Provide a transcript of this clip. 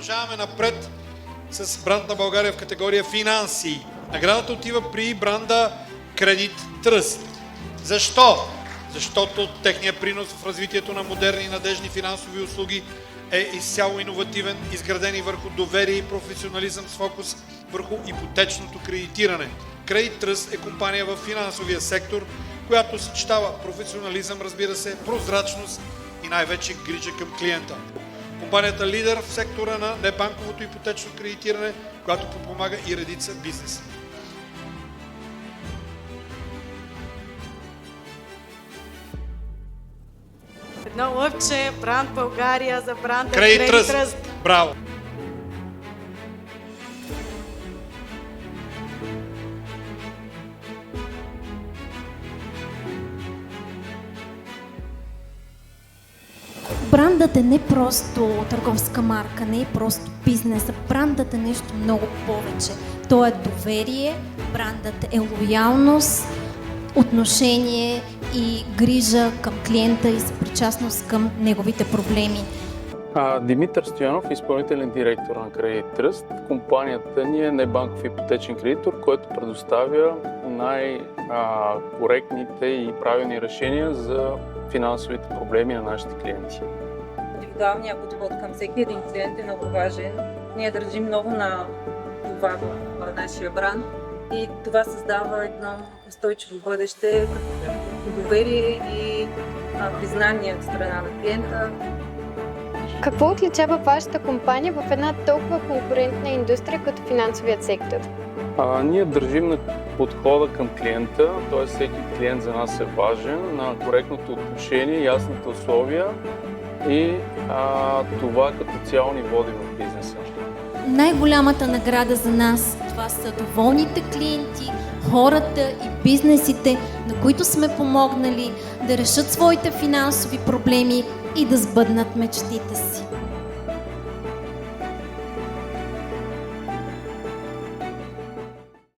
продължаваме напред с бранд на България в категория финанси. Наградата отива при бранда Credit Trust. Защо? Защото техният принос в развитието на модерни и надежни финансови услуги е изцяло иновативен, изградени върху доверие и професионализъм с фокус върху ипотечното кредитиране. Credit Trust е компания в финансовия сектор, която съчетава професионализъм, разбира се, прозрачност и най-вече грижа към клиента. Компанията лидер в сектора на небанковото ипотечно кредитиране, която подпомага и редица бизнеси. Едно лъвче, бранд България за бранда Credit Trust. Браво! Брандът е не просто търговска марка, не е просто бизнес. Брандът е нещо много повече. То е доверие, брандът е лоялност, отношение и грижа към клиента и съпричастност към неговите проблеми. Димитър Стоянов, изпълнителен директор на Credit Trust. Компанията ни е небанков ипотечен кредитор, който предоставя най-коректните и правилни решения за финансовите проблеми на нашите клиенти. Индивидуалният подход към всеки един клиент е много важен. Ние държим много на това в нашия бранд и това създава едно устойчиво бъдеще, доверие и признание от страна на клиента. Какво отличава вашата компания в една толкова конкурентна индустрия като финансовият сектор? Ние държим на подхода към клиента, т.е. всеки клиент за нас е важен, на коректното отношение, ясните условия и това като цяло ни води в бизнеса. Най-голямата награда за нас това са доволните клиенти, хората и бизнесите, на които сме помогнали да решат своите финансови проблеми и да сбъднат мечтите си.